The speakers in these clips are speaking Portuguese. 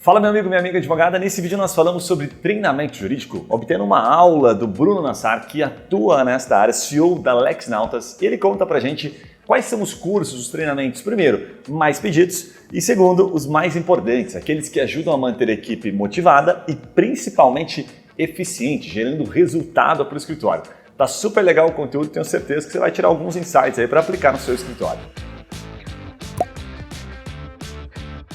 Fala meu amigo, minha amiga advogada, nesse vídeo nós falamos sobre treinamento jurídico, obtendo uma aula do Bruno Nassar, que atua nesta área, CEO da LexNautas. Ele conta pra gente quais são os cursos, os treinamentos, primeiro, mais pedidos e segundo, os mais importantes, aqueles que ajudam a manter a equipe motivada e principalmente eficiente, gerando resultado para o escritório. Tá super legal o conteúdo, tenho certeza que você vai tirar alguns insights aí para aplicar no seu escritório.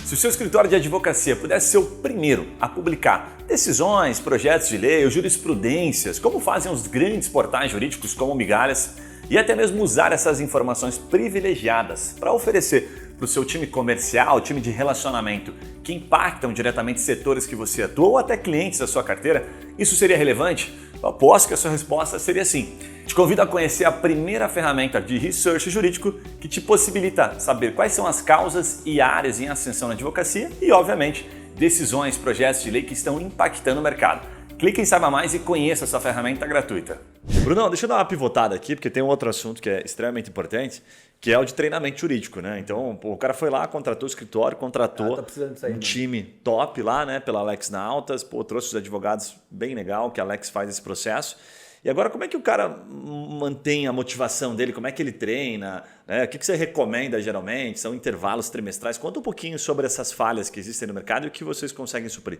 Se o seu escritório de advocacia pudesse ser o primeiro a publicar decisões, projetos de lei ou jurisprudências, como fazem os grandes portais jurídicos como Migalhas, e até mesmo usar essas informações privilegiadas para oferecer para o seu time comercial, time de relacionamento, que impactam diretamente setores que você atua ou até clientes da sua carteira, isso seria relevante? Eu aposto que a sua resposta seria sim. Te convido a conhecer a primeira ferramenta de research jurídico que te possibilita saber quais são as causas e áreas em ascensão na advocacia e, obviamente, decisões, projetos de lei que estão impactando o mercado. Clique em Saiba Mais e conheça essa ferramenta gratuita. Brunão, deixa eu dar uma pivotada aqui, porque tem um outro assunto que é extremamente importante, que é o de treinamento jurídico, né? Então, o cara foi lá, contratou o escritório, contratou um time top lá, né, pela LexNautas, trouxe os advogados bem legal, que a Lex faz esse processo. E agora, como é que o cara mantém a motivação dele? Como é que ele treina? Né? O que você recomenda geralmente? São intervalos trimestrais? Conta um pouquinho sobre essas falhas que existem no mercado e o que vocês conseguem suprir.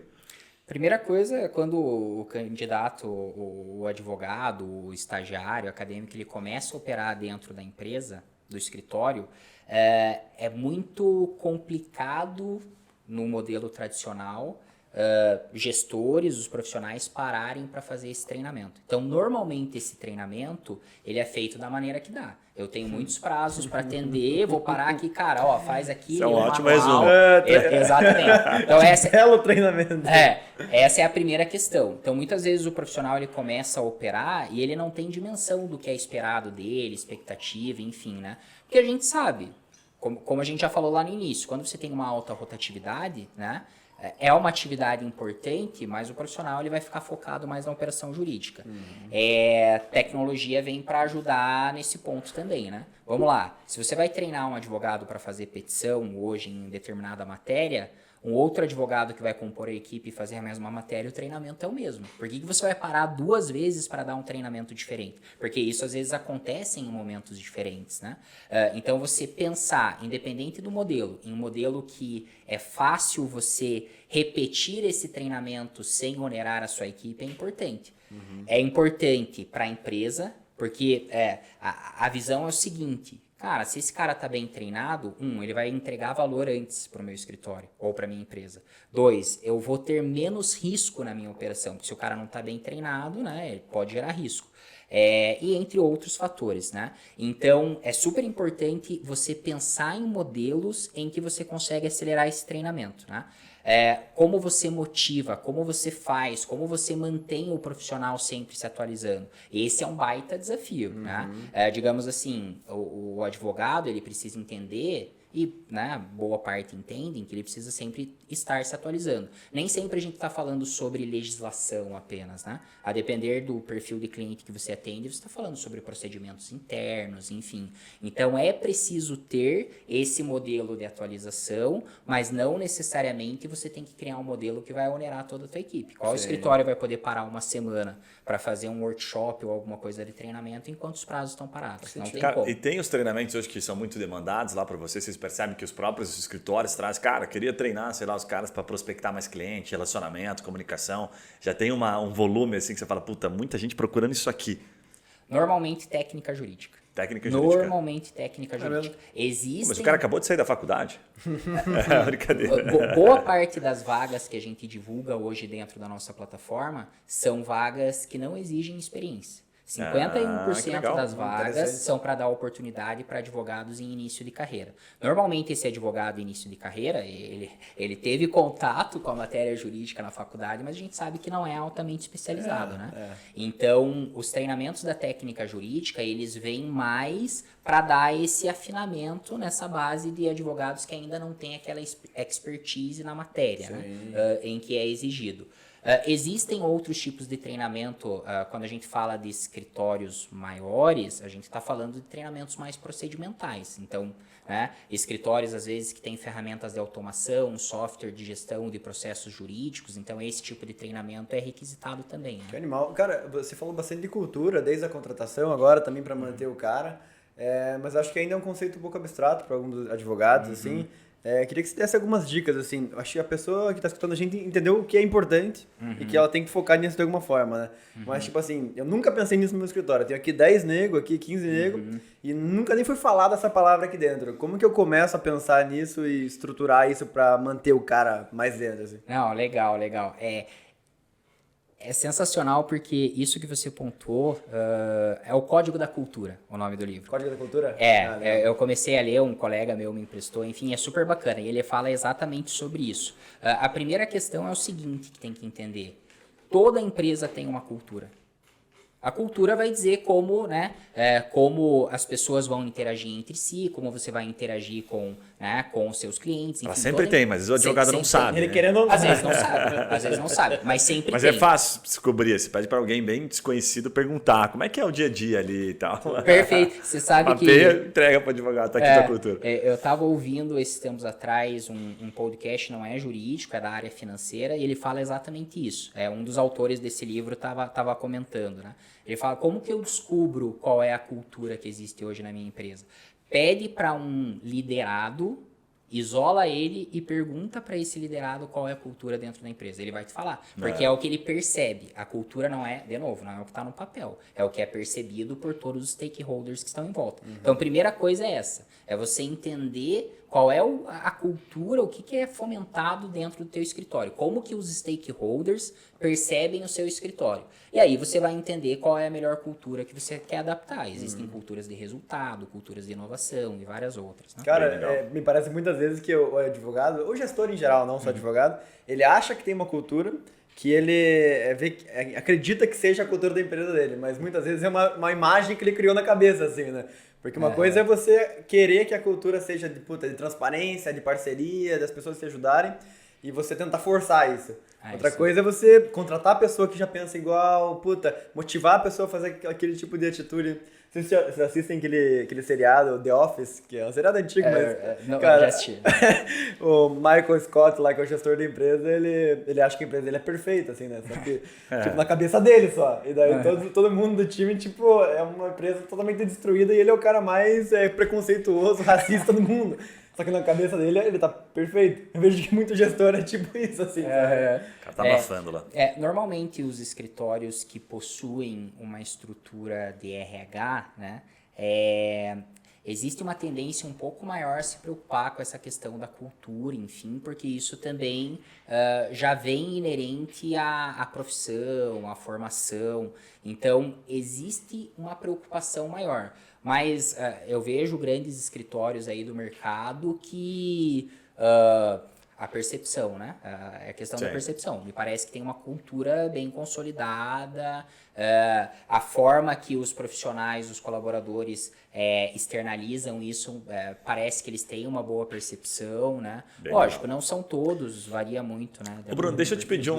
Primeira coisa é quando o candidato, o advogado, o estagiário, o acadêmico, ele começa a operar dentro da empresa, do escritório, é muito complicado no modelo tradicional gestores, os profissionais pararem para fazer esse treinamento. Então, normalmente esse treinamento ele é feito da maneira que dá. Eu tenho muitos prazos para atender, vou parar aqui, cara, ó, faz aqui. Isso é um ótimo resumo. Exatamente. Então, belo treinamento. Essa é a primeira questão. Então, muitas vezes o profissional ele começa a operar e ele não tem dimensão do que é esperado dele, expectativa, enfim, né? Porque a gente sabe, como a gente já falou lá no início, quando você tem uma alta rotatividade, né? É uma atividade importante, mas o profissional ele vai ficar focado mais na operação jurídica. Tecnologia vem para ajudar nesse ponto também, né? Vamos lá, se você vai treinar um advogado para fazer petição hoje em determinada matéria, um outro advogado que vai compor a equipe e fazer a mesma matéria, o treinamento é o mesmo. Por que você vai parar duas vezes para dar um treinamento diferente? Porque isso às vezes acontece em momentos diferentes, né? Então você pensar, independente do modelo, em um modelo que é fácil você repetir esse treinamento sem onerar a sua equipe é importante. É importante para a empresa, porque a visão é o seguinte: cara, se esse cara tá bem treinado, ele vai entregar valor antes para o meu escritório ou para minha empresa. 2, eu vou ter menos risco na minha operação, porque se o cara não tá bem treinado, né, ele pode gerar risco. E entre outros fatores, né? Então, é super importante você pensar em modelos em que você consegue acelerar esse treinamento, né? Como você motiva, como você faz, como você mantém o profissional sempre se atualizando. Esse é um baita desafio, né? Digamos assim, o advogado ele precisa entender, e né, boa parte entendem, que ele precisa sempre estar se atualizando. Nem sempre a gente está falando sobre legislação apenas, né? A depender do perfil de cliente que você atende, você está falando sobre procedimentos internos, enfim. Então é preciso ter esse modelo de atualização, mas não necessariamente você tem que criar um modelo que vai onerar toda a tua equipe. Qual escritório vai poder parar uma semana para fazer um workshop ou alguma coisa de treinamento enquanto os prazos estão parados? Não tem como. E tem os treinamentos hoje que são muito demandados lá para vocês percebem que os próprios escritórios trazem, cara, queria treinar, sei lá, os caras para prospectar mais cliente, relacionamento, comunicação. Já tem um volume assim que você fala, puta, muita gente procurando isso aqui. Normalmente técnica jurídica. Técnica jurídica. Normalmente técnica jurídica. Existem... Mas o cara acabou de sair da faculdade. Brincadeira. Boa parte das vagas que a gente divulga hoje dentro da nossa plataforma são vagas que não exigem experiência. 51% das vagas são para dar oportunidade para advogados em início de carreira. Normalmente esse advogado em início de carreira, ele teve contato com a matéria jurídica na faculdade, mas a gente sabe que não é altamente especializado, né? Então, os treinamentos da técnica jurídica, eles vêm mais para dar esse afinamento nessa base de advogados que ainda não têm aquela expertise na matéria, né? Em que é exigido. Existem outros tipos de treinamento, quando a gente fala de escritórios maiores, a gente está falando de treinamentos mais procedimentais. Então, né? Escritórios, às vezes, que têm ferramentas de automação, software de gestão de processos jurídicos, então esse tipo de treinamento é requisitado também. Né? Que animal. Cara, você falou bastante de cultura, desde a contratação, agora também para manter o cara, mas acho que ainda é um conceito um pouco abstrato para alguns advogados, assim. Queria que você desse algumas dicas, assim. Acho que a pessoa que está escutando a gente entendeu o que é importante e que ela tem que focar nisso de alguma forma, né? Mas, tipo assim, eu nunca pensei nisso no meu escritório. Eu tenho aqui 10 nego, aqui 15 nego, e nunca nem foi falada essa palavra aqui dentro. Como que eu começo a pensar nisso e estruturar isso para manter o cara mais dentro, assim? Não, legal. É sensacional porque isso que você pontuou é o Código da Cultura, o nome do livro. Código da Cultura? Eu comecei a ler, um colega meu me emprestou, enfim, é super bacana. E ele fala exatamente sobre isso. A primeira questão é o seguinte que tem que entender. Toda empresa tem uma cultura. A cultura vai dizer como, né, como as pessoas vão interagir entre si, como você vai interagir com os seus clientes. Enfim, Ela sempre tem, mas o advogado não sabe. Ele né? querendo ou não. Às vezes não sabe, mas sempre Mas tem. é fácil descobrir. Você pede para alguém bem desconhecido perguntar como é que é o dia a dia ali e tal. Perfeito. Você sabe Mapeia, entrega para o advogado, tá aqui tua cultura. Eu estava ouvindo esses tempos atrás um podcast, não é jurídico, é da área financeira, e ele fala exatamente isso. Um dos autores desse livro estava comentando, né? Ele fala, como que eu descubro qual é a cultura que existe hoje na minha empresa? Pede para um liderado, isola ele e pergunta para esse liderado qual é a cultura dentro da empresa. Ele vai te falar, porque é o que ele percebe. A cultura não é, de novo, não é o que está no papel. É o que é percebido por todos os stakeholders que estão em volta. Então, a primeira coisa é essa. É você entender qual é a cultura, o que é fomentado dentro do teu escritório. Como que os stakeholders percebem o seu escritório. E aí você vai entender qual é a melhor cultura que você quer adaptar. Existem culturas de resultado, culturas de inovação e várias outras. Né? Cara, me parece muitas vezes que o advogado, o gestor em geral, não só advogado, ele acha que tem uma cultura que ele acredita que seja a cultura da empresa dele, mas muitas vezes é uma imagem que ele criou na cabeça, assim, né? Porque uma coisa é você querer que a cultura seja de transparência, de parceria, das pessoas se ajudarem, e você tentar forçar isso. Outra coisa é você contratar a pessoa que já pensa igual, motivar a pessoa a fazer aquele tipo de atitude. Vocês assistem aquele seriado, The Office, que é um seriado antigo, mas... Não, cara, já assisti. O Michael Scott, lá, que é o gestor da empresa, ele acha que a empresa dele é perfeita, assim, né? Só que, tipo, na cabeça dele só. E daí todo mundo do time, tipo, é uma empresa totalmente destruída e ele é o cara mais preconceituoso, racista do mundo. Só que na cabeça dele, ele tá perfeito. Eu vejo que muito gestor é tipo isso, assim. O cara tá abafando lá. Normalmente, os escritórios que possuem uma estrutura de RH, né, existe uma tendência um pouco maior a se preocupar com essa questão da cultura, enfim, porque isso também já vem inerente à profissão, à formação. Então, existe uma preocupação maior. Mas eu vejo grandes escritórios aí do mercado que a percepção, né? É a questão da percepção. Me parece que tem uma cultura bem consolidada, a forma que os profissionais, os colaboradores externalizam isso, parece que eles têm uma boa percepção, né? Bem Lógico, legal. não são todos, varia muito, né? Ô Bruno, deixa eu te pedir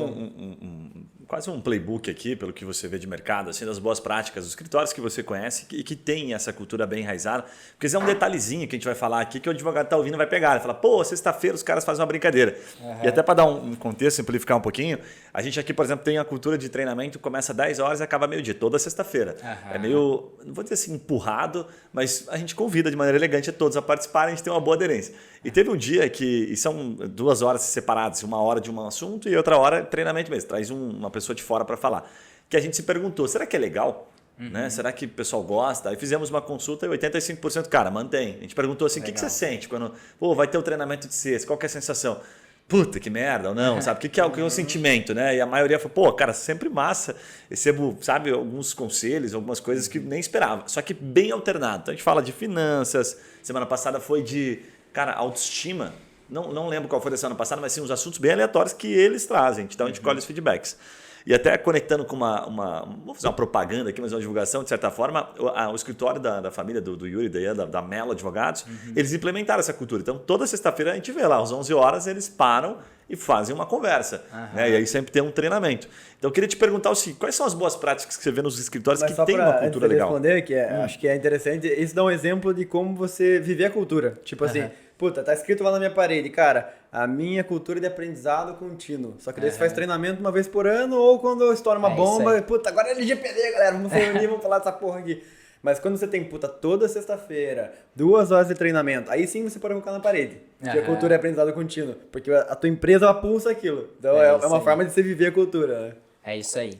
quase um playbook aqui, pelo que você vê de mercado, assim, das boas práticas, dos escritórios que você conhece e que tem essa cultura bem enraizada. Porque isso é um detalhezinho que a gente vai falar aqui que o advogado tá ouvindo e vai pegar. Ele fala, sexta-feira os caras fazem uma brincadeira. E até para dar um contexto, simplificar um pouquinho, a gente aqui, por exemplo, tem a cultura de treinamento que começa às 10 horas e acaba meio-dia, toda sexta-feira. É meio, não vou dizer assim, empurrado, mas a gente convida de maneira elegante a todos a participarem, a gente tem uma boa aderência. E teve um dia e são 2 horas separadas, 1 hora de um assunto e outra hora treinamento mesmo, traz uma pessoa de fora para falar. Que a gente se perguntou, será que é legal? Né? Será que o pessoal gosta? Aí fizemos uma consulta e 85%, cara, mantém. A gente perguntou assim, o que você sente quando vai ter o treinamento de sexta, qual que é a sensação? Puta, que merda, ou não, sabe? O que é o sentimento, né? E a maioria falou, cara, sempre massa. Recebo, sabe, alguns conselhos, algumas coisas que nem esperava. Só que bem alternado. Então a gente fala de finanças, semana passada foi de, cara, autoestima. Não lembro qual foi da semana passada, mas sim uns assuntos bem aleatórios que eles trazem. Então a gente colhe os feedbacks. E até conectando com vou fazer uma propaganda aqui, mas uma divulgação, de certa forma, o escritório da família do Yuri, da Mello Advogados, eles implementaram essa cultura. Então, toda sexta-feira a gente vê lá, às 11 horas, eles param e fazem uma conversa. Né? E aí sempre tem um treinamento. Então, eu queria te perguntar o seguinte, quais são as boas práticas que você vê nos escritórios que tem uma cultura legal? Responder, acho que é interessante, isso dá um exemplo de como você viver a cultura. Tipo assim, puta, tá escrito lá na minha parede, cara, a minha cultura de aprendizado contínuo. Só que daí você faz treinamento uma vez por ano ou quando estoura uma bomba, puta, agora é LGPD, galera, vamos se reunir, vamos falar dessa porra aqui. Mas quando você tem, toda sexta-feira, 2 horas de treinamento, aí sim você pode colocar na parede. Porque a cultura é aprendizado contínuo. Porque a tua empresa, ela pulsa aquilo. Então é uma forma de você viver a cultura, né? É isso aí.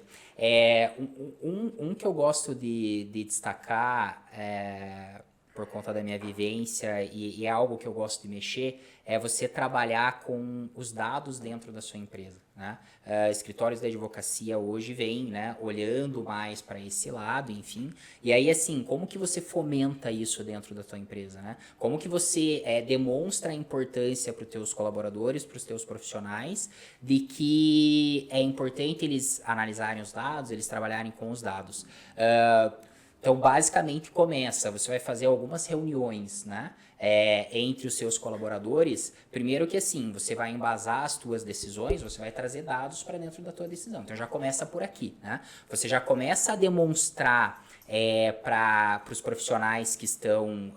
Um que eu gosto de destacar, por conta da minha vivência, e é algo que eu gosto de mexer, é você trabalhar com os dados dentro da sua empresa. Né? Escritórios da advocacia hoje vêm, né, olhando mais para esse lado, enfim. E aí, assim, como que você fomenta isso dentro da tua empresa? Né? Como que você demonstra a importância para os teus colaboradores, para os teus profissionais, de que é importante eles analisarem os dados, eles trabalharem com os dados. Então, basicamente, você vai fazer algumas reuniões, né, entre os seus colaboradores. Primeiro que, assim, você vai embasar as tuas decisões, você vai trazer dados para dentro da tua decisão. Então, já começa por aqui, né? Você já começa a demonstrar para os profissionais que estão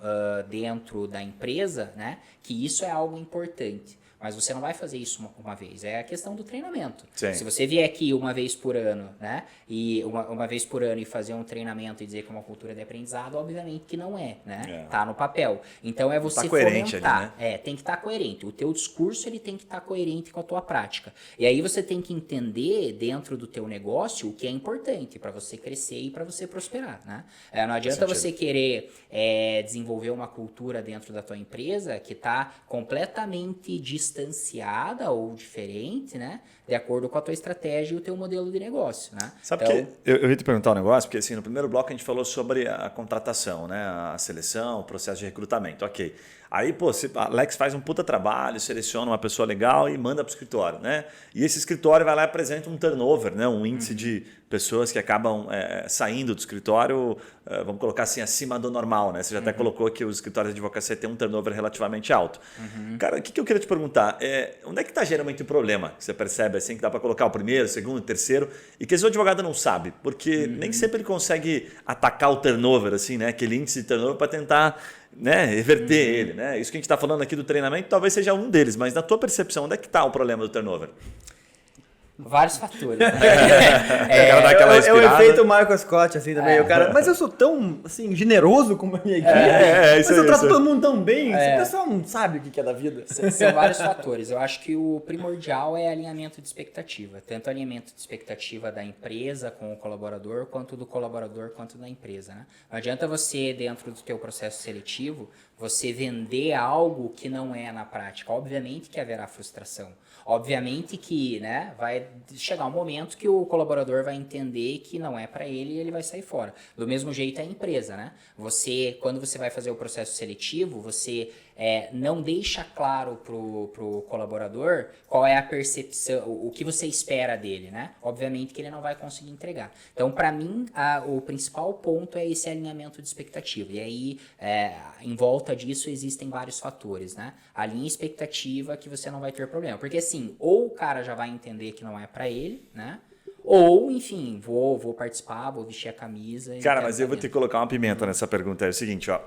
dentro da empresa, né, que isso é algo importante. Mas você não vai fazer isso uma vez. É a questão do treinamento. Sim. Se você vier aqui uma vez por ano, né? E uma vez por ano e fazer um treinamento e dizer que é uma cultura de aprendizado, obviamente que não é, né? Tá no papel. Então é você fomentar. Ali, né? Tem que estar coerente. O teu discurso ele tem que estar coerente com a tua prática. E aí você tem que entender dentro do teu negócio o que é importante para você crescer e para você prosperar, né? Não adianta você querer desenvolver uma cultura dentro da tua empresa que está completamente distanciada ou diferente, né? De acordo com a tua estratégia e o teu modelo de negócio, né? Sabe que eu ia te perguntar um negócio, porque assim, no primeiro bloco a gente falou sobre a contratação, né? A seleção, o processo de recrutamento, ok. Aí, a Alex faz um puta trabalho, seleciona uma pessoa legal e manda para o escritório, né? E esse escritório vai lá e apresenta um turnover, né? Um índice de pessoas que acabam saindo do escritório, vamos colocar assim, acima do normal, né? Você já até colocou que os escritórios de advocacia têm um turnover relativamente alto. Cara, o que eu queria te perguntar? Onde é que está geralmente o problema? Que você percebe assim, que dá para colocar o primeiro, o segundo, o terceiro, e que esse advogado não sabe, porque nem sempre ele consegue atacar o turnover, assim, né? Aquele índice de turnover para tentar, né, reverter ele, né? Isso que a gente está falando aqui do treinamento talvez seja um deles, mas na tua percepção, onde é que está o problema do turnover? Vários fatores. É o efeito Michael Scott, assim, também. O cara, mas eu sou tão, assim, generoso com a minha equipe. Mas eu trato todo mundo tão bem. O pessoal não sabe o que é da vida. São vários fatores. Eu acho que o primordial é alinhamento de expectativa. Tanto alinhamento de expectativa da empresa com o colaborador, quanto do colaborador, quanto da empresa, né? Não adianta você, dentro do teu processo seletivo, você vender algo que não é na prática. Obviamente que haverá frustração. Obviamente que, né, vai chegar um momento que o colaborador vai entender que não é para ele e ele vai sair fora. Do mesmo jeito a empresa, né? Quando você vai fazer o processo seletivo, você não deixa claro pro colaborador qual é a percepção, o que você espera dele, né? Obviamente que ele não vai conseguir entregar. Então, para mim, o principal ponto é esse alinhamento de expectativa. E aí, em volta disso, existem vários fatores, né? Alinhe expectativa que você não vai ter problema. Porque assim, ou o cara já vai entender que não é para ele, né? Ou, enfim, vou participar, vou vestir a camisa. Cara, mas eu vou ter que colocar uma pimenta nessa pergunta. É o seguinte, ó.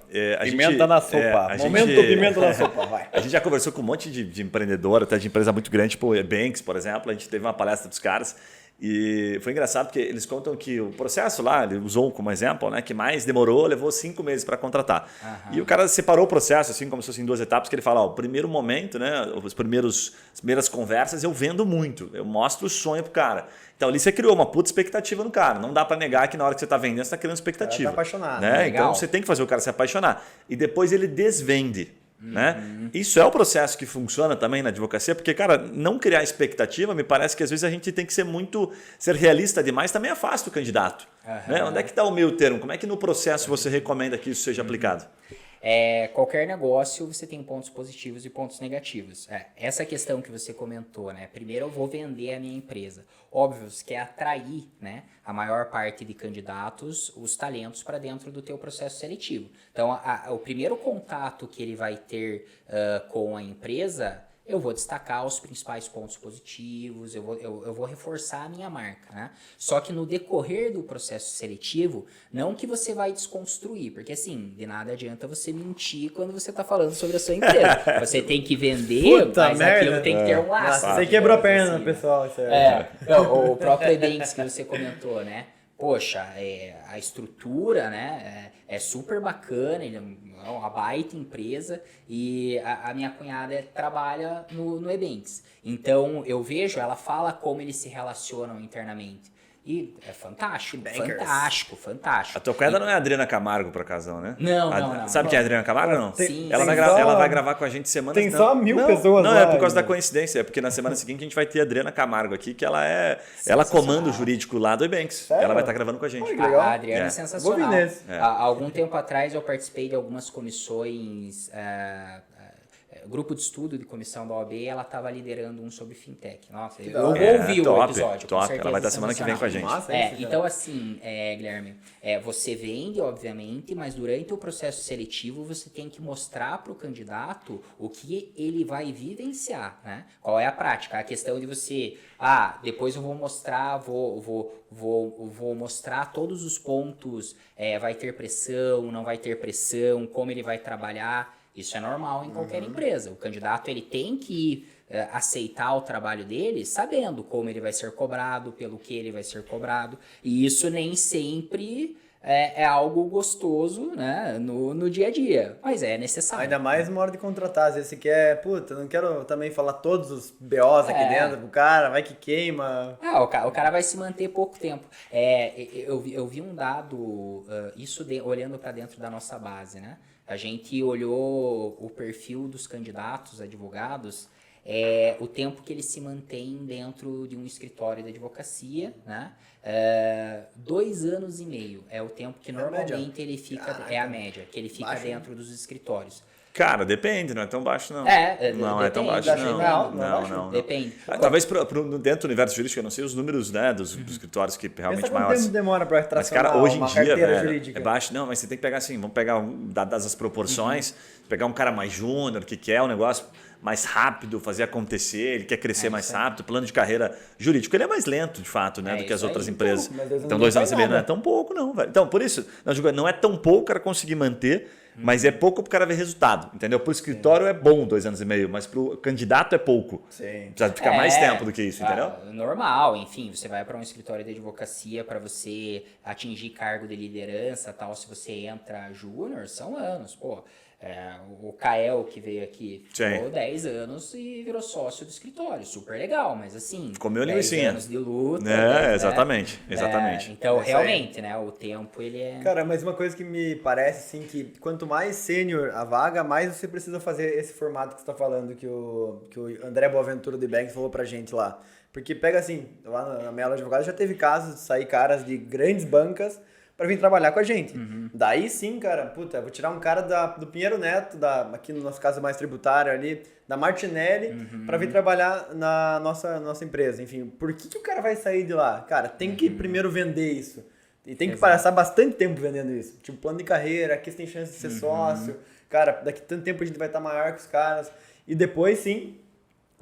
Pimenta na sopa. Pimenta na sopa, vai. A gente já conversou com um monte de empreendedor, até de empresa muito grande, tipo Banks, por exemplo. A gente teve uma palestra dos caras. E foi engraçado porque eles contam que o processo lá, ele usou como exemplo, né, que mais demorou, levou 5 meses para contratar. E o cara separou o processo, assim, como se fossem 2 etapas, que ele fala, ó, o primeiro momento, né, as primeiras conversas eu vendo muito, eu mostro o sonho pro cara. Então ali você criou uma puta expectativa no cara. Não dá para negar que na hora que você está vendendo, você está criando expectativa. Tá apaixonado. Né? Então você tem que fazer o cara se apaixonar. E depois ele desvende. Né? Isso é o processo que funciona também na advocacia, porque, cara, não criar expectativa, me parece que às vezes a gente tem que ser realista demais, também afasta o candidato. Né? Onde é que está o meio termo? Como é que no processo você recomenda que isso seja aplicado? Qualquer negócio você tem pontos positivos e pontos negativos. Essa questão que você comentou, né? Primeiro eu vou vender a minha empresa. Óbvio, você quer atrair, né, a maior parte de candidatos, os talentos para dentro do teu processo seletivo. Então, o primeiro contato que ele vai ter com a empresa, eu vou destacar os principais pontos positivos, eu vou reforçar a minha marca, né? Só que no decorrer do processo seletivo, não que você vai desconstruir, porque assim, de nada adianta você mentir quando você está falando sobre a sua empresa. Você tem que vender, Puta mas merda. aquilo tem que ter um laço. Você quebrou a perna, pessoal. Isso O próprio Ebanks que você comentou, né? Poxa, a estrutura, né, é super bacana, ele é uma baita empresa e a minha cunhada trabalha no Ebanks. Então, eu vejo, ela fala como eles se relacionam internamente. E é fantástico, fantástico. A tua cunhada não é a Adriana Camargo, por acaso, né? Não. Sabe quem é a Adriana Camargo, não? Sim. Ela vai gravar com a gente semana... Tem só 1000 pessoas Não, lá. é por causa da coincidência. É porque na semana seguinte a gente vai ter a Adriana Camargo aqui, que ela comanda o jurídico lá do Ebanks. Sério? Ela vai estar gravando com a gente. Olha que legal. A Adriana é sensacional. Vou vir nesse. Há algum tempo atrás eu participei de algumas comissões... grupo de estudo de comissão da OAB, ela estava liderando um sobre fintech. Nossa, eu vou ouvir o episódio, com certeza. Ela vai estar semana que vem com a gente. Massa, Então, assim, Guilherme, você vende, obviamente, mas durante o processo seletivo você tem que mostrar para o candidato o que ele vai vivenciar, né? Qual é a prática? A questão de você, depois eu vou mostrar, vou mostrar todos os pontos, vai ter pressão, não vai ter pressão, como ele vai trabalhar. Isso é normal em qualquer empresa. O candidato ele tem que aceitar o trabalho dele sabendo como ele vai ser cobrado, pelo que ele vai ser cobrado. E isso nem sempre é algo gostoso, né, no dia a dia, mas é necessário. Ainda mais na hora de contratar. Às vezes você quer, não quero também falar todos os BOs aqui dentro pro cara, vai que queima. O cara vai se manter pouco tempo. Eu vi um dado, olhando para dentro da nossa base, né? A gente olhou o perfil dos candidatos, advogados, o tempo que eles se mantêm dentro de um escritório de advocacia, né? 2 anos e meio é o tempo que normalmente ele fica, a média, que ele fica dentro dos escritórios. Cara, depende, não é tão baixo, não. Não é tão baixo, não. Depende. Talvez dentro do universo jurídico, eu não sei os números, né, dos escritórios que realmente Pensa maiores. quanto tempo demora para tracionar Mas, cara, hoje em uma dia, carteira velho, jurídica? é baixo. Não, mas você tem que pegar assim, vamos pegar, dadas as proporções, pegar um cara mais júnior, que quer um negócio mais rápido, fazer acontecer, ele quer crescer mais rápido, plano de carreira jurídico, ele é mais lento, de fato, né, do que as outras empresas. Então, 2 anos e meio não é tão pouco, não, velho. Então, por isso, não é tão pouco o cara conseguir manter, mas é pouco pro cara ver resultado, entendeu? Pro escritório é bom 2 anos e meio, mas pro candidato é pouco. Sim. Precisa ficar mais tempo do que isso, entendeu? Normal, enfim, você vai para um escritório de advocacia para você atingir cargo de liderança, tal, se você entra júnior, são anos, pô. O Kael que veio aqui ficou 10 anos e virou sócio do escritório, super legal, mas assim, comeu 10 anos de luta. Exatamente. Então, realmente, né, o tempo ele é... Cara, mas uma coisa que me parece, assim, que quanto mais sênior a vaga, mais você precisa fazer esse formato que você tá falando, que o André Boaventura do Bank falou pra gente lá. Porque pega assim, lá na Melo Advogado já teve casos de sair caras de grandes bancas para vir trabalhar com a gente. Daí sim, cara, vou tirar um cara do Pinheiro Neto, aqui no nosso caso mais tributário ali, da Martinelli, para vir trabalhar na nossa empresa. Enfim, por que o cara vai sair de lá? Cara, tem que primeiro vender isso. E tem que passar bastante tempo vendendo isso. Tipo, plano de carreira, aqui você tem chance de ser sócio. Cara, daqui tanto tempo a gente vai estar maior que os caras. E depois, sim,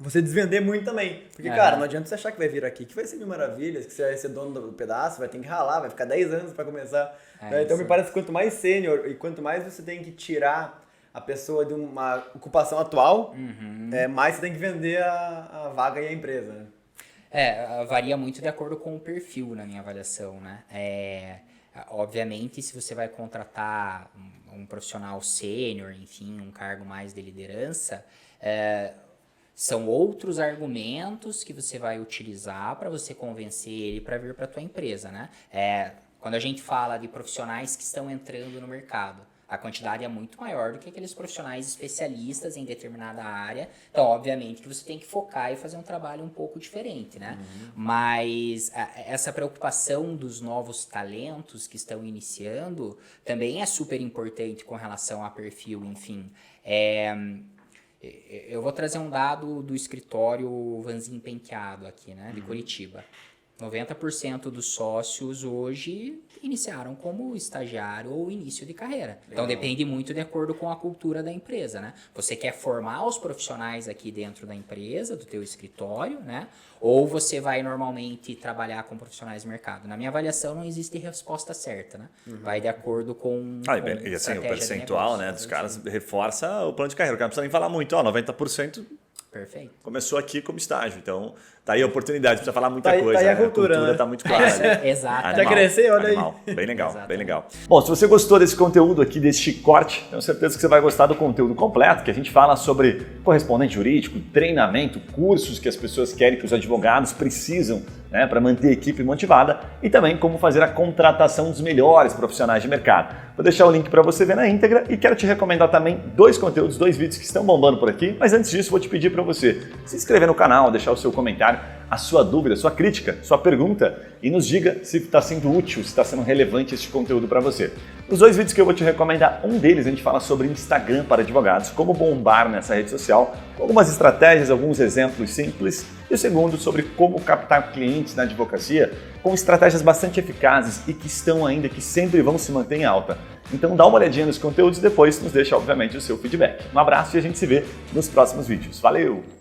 você desvender muito também. Porque, cara, não adianta você achar que vai vir aqui, que vai ser mil maravilhas, que você vai ser dono do pedaço, vai ter que ralar, vai ficar 10 anos para começar. Então, me parece que quanto mais sênior e quanto mais você tem que tirar a pessoa de uma ocupação atual, mais você tem que vender a vaga e a empresa, né? Varia muito de acordo com o perfil, na minha avaliação, né? Obviamente, se você vai contratar um profissional sênior, enfim, um cargo mais de liderança, são outros argumentos que você vai utilizar para você convencer ele para vir para a tua empresa, né? Quando a gente fala de profissionais que estão entrando no mercado, A quantidade é muito maior do que aqueles profissionais especialistas em determinada área. Então, obviamente, que você tem que focar e fazer um trabalho um pouco diferente, né? Mas essa preocupação dos novos talentos que estão iniciando também é super importante com relação a perfil, enfim. Eu vou trazer um dado do escritório Vanzin Penteado aqui, né, de Curitiba. 90% dos sócios hoje iniciaram como estagiário ou início de carreira. Então depende muito de acordo com a cultura da empresa, né? Você quer formar os profissionais aqui dentro da empresa, do teu escritório, né? Ou você vai normalmente trabalhar com profissionais de mercado? Na minha avaliação não existe resposta certa, né? Vai de acordo com E assim, o percentual, né, dos caras reforça o plano de carreira. O cara não precisa nem falar muito, 90%. Perfeito. Começou aqui como estágio, então tá aí a oportunidade, precisa falar muita coisa. Tá aí a né? cultura, cultura né? tá muito clara. Né? Exato. Já cresceu, olha animal. aí. Bem legal, Exatamente. bem legal. Bom, se você gostou desse conteúdo aqui, deste corte, tenho certeza que você vai gostar do conteúdo completo, que a gente fala sobre correspondente jurídico, treinamento, cursos que as pessoas querem, que os advogados precisam, né, para manter a equipe motivada e também como fazer a contratação dos melhores profissionais de mercado. Vou deixar o link para você ver na íntegra e quero te recomendar também 2 conteúdos, 2 vídeos que estão bombando por aqui, mas antes disso vou te pedir para você se inscrever no canal, deixar o seu comentário, a sua dúvida, sua crítica, sua pergunta e nos diga se está sendo útil, se está sendo relevante este conteúdo para você. Os 2 vídeos que eu vou te recomendar, um deles a gente fala sobre Instagram para advogados, como bombar nessa rede social, com algumas estratégias, alguns exemplos simples, e o segundo sobre como captar clientes na advocacia com estratégias bastante eficazes e que sempre vão se manter em alta. Então dá uma olhadinha nos conteúdos e depois nos deixa, obviamente, o seu feedback. Um abraço e a gente se vê nos próximos vídeos. Valeu!